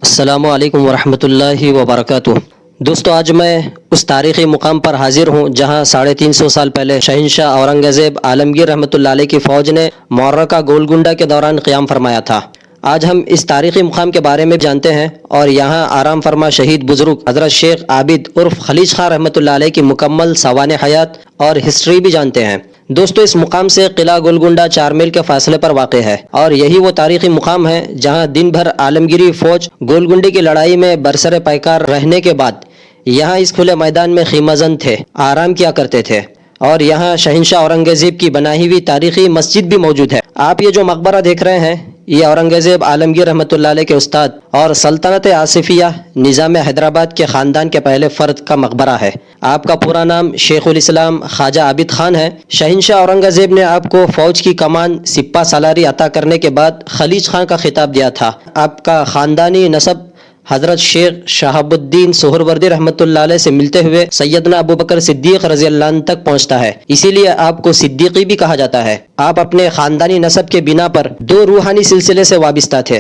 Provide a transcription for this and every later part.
السلام علیکم ورحمۃ اللہ وبرکاتہ۔ دوستو، آج میں اس تاریخی مقام پر حاضر ہوں جہاں 350 سال پہلے شہنشاہ اورنگزیب عالمگیر رحمۃ اللہ علیہ کی فوج نے معرکہ گولکنڈہ کے دوران قیام فرمایا تھا۔ آج ہم اس تاریخی مقام کے بارے میں جانتے ہیں اور یہاں آرام فرما شہید بزرگ حضرت شیخ عابد عرف خلیج خان رحمۃ اللہ علیہ کی مکمل سوانح حیات اور ہسٹری بھی جانتے ہیں۔ دوستو، اس مقام سے قلعہ گولکنڈہ 4 میل کے فاصلے پر واقع ہے اور یہی وہ تاریخی مقام ہے جہاں دن بھر عالمگیری فوج گولکنڈے کی لڑائی میں برسر پیکار رہنے کے بعد یہاں اس کھلے میدان میں خیمہ زن تھے، آرام کیا کرتے تھے، اور یہاں شہنشاہ اورنگزیب کی بنائی ہوئی تاریخی مسجد بھی موجود ہے۔ آپ یہ جو مقبرہ دیکھ رہے ہیں، یہ اورنگزیب عالمگیر رحمۃ اللہ علیہ کے استاد اور سلطنت آصفیہ نظام حیدرآباد کے خاندان کے پہلے فرد کا مقبرہ ہے۔ آپ کا پورا نام شیخ الاسلام خواجہ عابد خان ہے۔ شہنشاہ اورنگزیب نے آپ کو فوج کی کمان سپہ سالاری عطا کرنے کے بعد خلیج خان کا خطاب دیا تھا۔ آپ کا خاندانی نسب حضرت شیخ شہاب الدین سہروردی رحمۃ اللہ علیہ سے ملتے ہوئے سیدنا ابوبکر صدیق رضی اللہ عنہ تک پہنچتا ہے، اسی لیے آپ کو صدیقی بھی کہا جاتا ہے۔ آپ اپنے خاندانی نسب کے بنا پر 2 روحانی سلسلے سے وابستہ تھے۔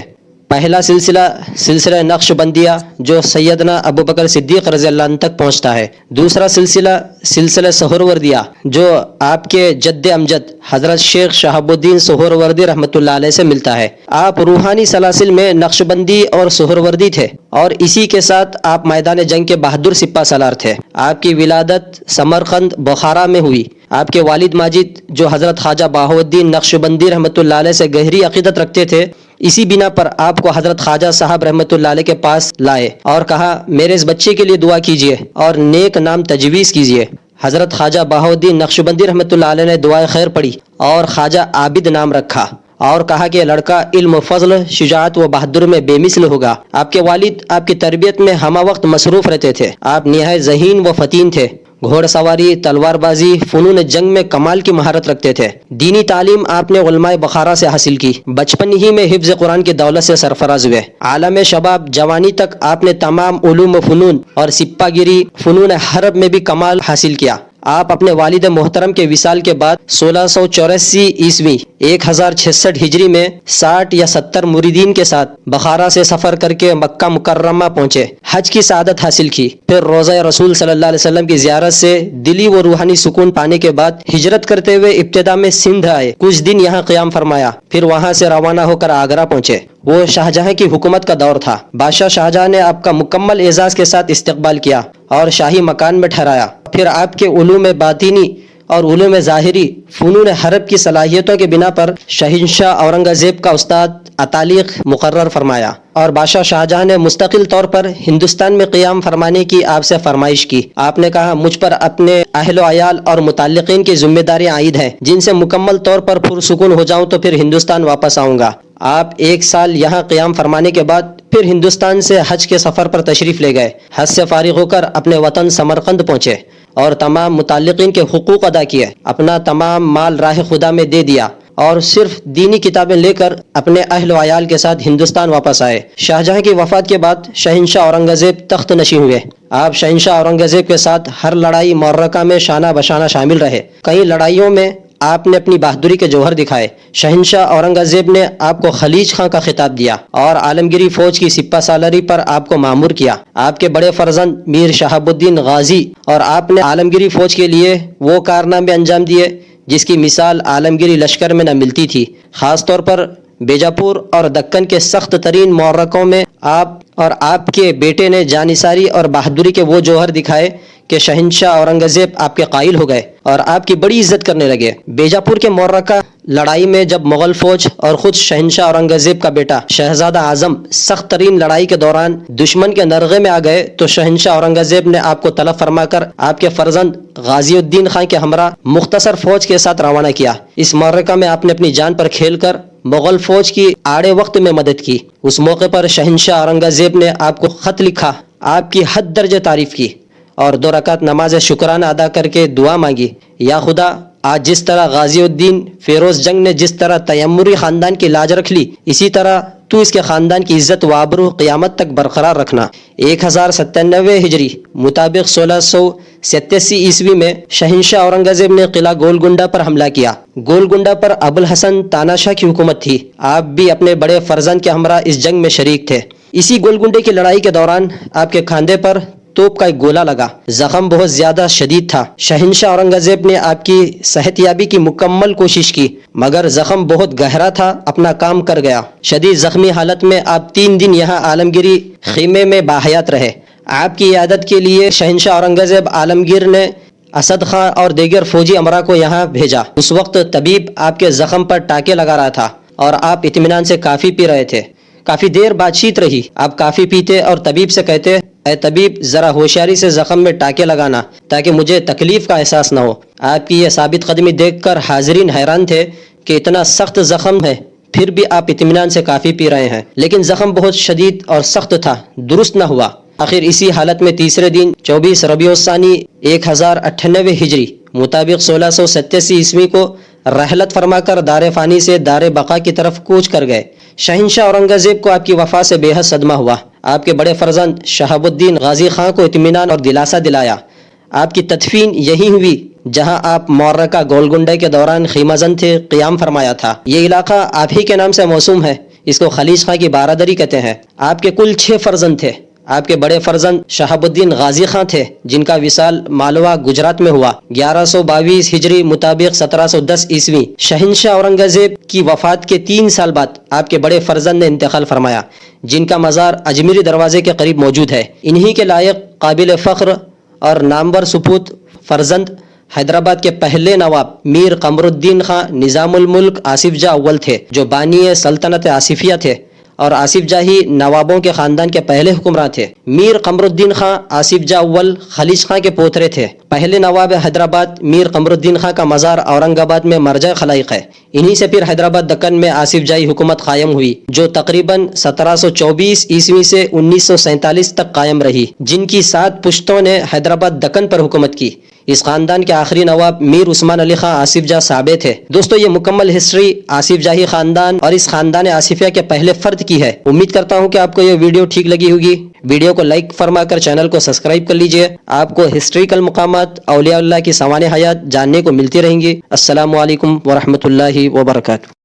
پہلا سلسلہ نقش بندیہ جو سیدنا ابوبکر صدیق رضی اللہ عنہ تک پہنچتا ہے۔ دوسرا سلسلہ سہروردیہ جو آپ کے جد امجد حضرت شیخ شہاب الدین سہروردی رحمۃ اللہ علیہ سے ملتا ہے۔ آپ روحانی سلاسل میں نقش بندی اور سہروردی تھے اور اسی کے ساتھ آپ میدان جنگ کے بہادر سپہ سالار تھے۔ آپ کی ولادت سمرقند بخارا میں ہوئی۔ آپ کے والد ماجد جو حضرت خواجہ بہاؤالدین نقش بندی رحمۃ اللہ علیہ سے گہری عقیدت رکھتے تھے، اسی بنا پر آپ کو حضرت خواجہ صاحب رحمۃ اللہ علیہ کے پاس لائے اور کہا میرے اس بچے کے لیے دعا کیجیے اور نیک نام تجویز کیجیے۔ حضرت خواجہ بہاؤالدین نقش بندی رحمۃ اللہ علیہ نے دعائے خیر پڑھی اور خواجہ عابد نام رکھا اور کہا کہ یہ لڑکا علم و فضل، شجاعت و بہادر میں بے مثل ہوگا۔ آپ کے والد آپ کی تربیت میں ہمہ وقت مصروف رہتے تھے۔ آپ نہایت ذہین و فطین تھے۔ گھوڑ سواری، تلوار بازی، فنون جنگ میں کمال کی مہارت رکھتے تھے۔ دینی تعلیم آپ نے علماء بخارا سے حاصل کی۔ بچپن ہی میں حفظ قرآن کی دولت سے سرفراز ہوئے۔ عالم شباب جوانی تک آپ نے تمام علوم و فنون اور سپہ گیری، فنون حرب میں بھی کمال حاصل کیا۔ آپ اپنے والد محترم کے وصال کے بعد 1684 عیسوی 1066 ہجری میں 60 یا 70 مریدین کے ساتھ بخارا سے سفر کر کے مکہ مکرمہ پہنچے، حج کی سعادت حاصل کی۔ پھر روضہ رسول صلی اللہ علیہ وسلم کی زیارت سے دلی و روحانی سکون پانے کے بعد ہجرت کرتے ہوئے ابتدا میں سندھ آئے، کچھ دن یہاں قیام فرمایا، پھر وہاں سے روانہ ہو کر آگرہ پہنچے۔ وہ شاہجہاں کی حکومت کا دور تھا۔ بادشاہ شاہجہاں نے آپ کا مکمل اعزاز کے ساتھ استقبال کیا اور شاہی مکان میں ٹھہرایا۔ پھر آپ کے علوم باطینی اور علوم ظاہری، فنون حرب کی صلاحیتوں کے بنا پر شہنشاہ اورنگزیب کا استاد اتالیق مقرر فرمایا اور بادشاہ شاہجہاں نے مستقل طور پر ہندوستان میں قیام فرمانے کی آپ سے فرمائش کی۔ آپ نے کہا مجھ پر اپنے اہل و عیال اور متعلقین کی ذمہ داریاں عائد ہیں، جن سے مکمل طور پر پرسکون ہو جاؤں تو پھر ہندوستان واپس آؤں گا۔ آپ 1 سال یہاں قیام فرمانے کے بعد پھر ہندوستان سے حج کے سفر پر تشریف لے گئے۔ حج سے فارغ ہو کر اپنے وطن سمرقند پہنچے اور تمام متعلقین کے حقوق ادا کیے، اپنا تمام مال راہ خدا میں دے دیا اور صرف دینی کتابیں لے کر اپنے اہل و عیال کے ساتھ ہندوستان واپس آئے۔ شاہجہاں کی وفات کے بعد شہنشاہ اورنگزیب تخت نشین ہوئے۔ آپ شہنشاہ اورنگزیب کے ساتھ ہر لڑائی معرکہ میں شانہ بشانہ شامل رہے۔ کئی لڑائیوں میں آپ نے اپنی بہادری کے جوہر دکھائے۔ شہنشاہ اورنگزیب نے آپ کو خلیج خان کا خطاب دیا اور عالمگیری فوج کی سپہ سالاری پر آپ کو مامور کیا۔ آپ کے بڑے فرزند میر شہاب الدین غازی اور آپ نے عالمگیری فوج کے لیے وہ کارنامے انجام دیے جس کی مثال عالمگیری لشکر میں نہ ملتی تھی۔ خاص طور پر بیجاپور اور دکن کے سخت ترین معرکوں میں آپ اور آپ کے بیٹے نے جانثاری اور بہادری کے وہ جوہر دکھائے کہ شہنشاہ اورنگزیب آپ کے قائل ہو گئے اور آپ کی بڑی عزت کرنے لگے۔ بیجاپور کے معرکہ لڑائی میں جب مغل فوج اور خود شہنشاہ اورنگزیب کا بیٹا شہزادہ اعظم سخت ترین لڑائی کے دوران دشمن کے نرغے میں آ گئے تو شہنشاہ اورنگزیب نے آپ کو طلب فرما کر آپ کے فرزند غازی الدین خان کے ہمراہ مختصر فوج کے ساتھ روانہ کیا۔ اس معرکہ میں آپ نے اپنی جان پر کھیل کر مغل فوج کی آڑے وقت میں مدد کی۔ اس موقع پر شہنشاہ اورنگزیب نے آپ کو خط لکھا، آپ کی حد درجہ تعریف کی اور 2 رکعت نماز شکرانہ ادا کر کے دعا مانگی، یا خدا آج جس طرح غازی الدین فیروز جنگ نے جس طرح تیموری خاندان کی لاج رکھ لی، اسی طرح تو اس کے خاندان کی عزت و آبرو قیامت تک برقرار رکھنا۔ 1097 ہجری مطابق 1687 عیسوی میں شہنشاہ اورنگزیب نے قلعہ گولکنڈہ پر حملہ کیا۔ گولکنڈہ پر ابوالحسن تاناشاہ کی حکومت تھی۔ آپ بھی اپنے بڑے فرزند کے ہمراہ اس جنگ میں شریک تھے۔ اسی گولگنڈے کی لڑائی کے دوران آپ کے کھاندے پر توپ کا ایک گولہ لگا، زخم بہت زیادہ شدید تھا۔ شہنشاہ اورنگزیب نے آپ کی صحت یابی کی مکمل کوشش کی مگر زخم بہت گہرا تھا، اپنا کام کر گیا۔ شدید زخمی حالت میں آپ 3 دن یہاں عالمگیری خیمے میں باحیات رہے۔ آپ کی عیادت کے لیے شہنشاہ اورنگزیب عالمگیر نے اسد خان اور دیگر فوجی امراء کو یہاں بھیجا۔ اس وقت طبیب آپ کے زخم پر ٹانکے لگا رہا تھا اور آپ اطمینان سے کافی پی رہے تھے۔ کافی دیر بات چیت رہی، آپ کافی پیتے اور طبیب سے کہتے، اے طبیب ذرا ہوشیاری سے زخم میں ٹانکے لگانا تاکہ مجھے تکلیف کا احساس نہ ہو۔ آپ کی یہ ثابت قدمی دیکھ کر حاضرین حیران تھے کہ اتنا سخت زخم ہے پھر بھی آپ اطمینان سے کافی پی رہے ہیں، لیکن زخم بہت شدید اور سخت تھا، درست نہ ہوا۔ آخر اسی حالت میں تیسرے دن 24 ربیع الثانی 1098 ہجری مطابق 1687 عیسوی کو رحلت فرما کر دار فانی سے دار بقا کی طرف کوچ کر گئے۔ شہنشاہ اورنگزیب کو آپ کی وفات سے بے حد صدمہ ہوا۔ آپ کے بڑے فرزند شہاب الدین غازی خان کو اطمینان اور دلاسا دلایا۔ آپ کی تدفین یہی ہوئی جہاں آپ معرکہ گولگنڈے کے دوران خیمہ زن تھے، قیام فرمایا تھا۔ یہ علاقہ آپ ہی کے نام سے موسوم ہے، اس کو خلیج خان کی بارادری کہتے ہیں۔ آپ کے کل 6 فرزند تھے۔ آپ کے بڑے فرزند شہاب الدین غازی خان تھے جن کا وصال مالوا گجرات میں ہوا 1122 ہجری مطابق 1710 عیسوی۔ شہنشاہ اورنگزیب کی وفات کے 3 سال بعد آپ کے بڑے فرزند نے انتقال فرمایا جن کا مزار اجمیری دروازے کے قریب موجود ہے۔ انہی کے لائق قابل فخر اور نامور سپوت فرزند حیدرآباد کے پہلے نواب میر قمر الدین خان نظام الملک آصف جاہ اول تھے جو بانی سلطنت آصفیہ تھے اور آصف جاہی نوابوں کے خاندان کے پہلے حکمراں تھے۔ میر قمر الدین خان آصف جاہ اول خلیج خان کے پوترے تھے۔ پہلے نواب حیدرآباد میر قمر الدین خان کا مزار اورنگ آباد میں مرجع خلائق ہے۔ انہی سے پھر حیدرآباد دکن میں آصف جاہی حکومت قائم ہوئی جو تقریباً 1724 عیسوی سے 1947 تک قائم رہی، جن کی 7 پشتوں نے حیدرآباد دکن پر حکومت کی۔ اس خاندان کے آخری نواب میر عثمان علی خان آصف جاہ صابے تھے۔ دوستو یہ مکمل ہسٹری آصف جاہی خاندان اور اس خاندان آصفیہ کے پہلے فرد کی ہے۔ امید کرتا ہوں کہ آپ کو یہ ویڈیو ٹھیک لگی ہوگی۔ ویڈیو کو لائک فرما کر چینل کو سبسکرائب کر لیجئے۔ آپ کو ہسٹریکل مقامات اولیاء اللہ کی سوانح حیات جاننے کو ملتی رہیں گی۔ السلام علیکم ورحمۃ اللہ وبرکاتہ۔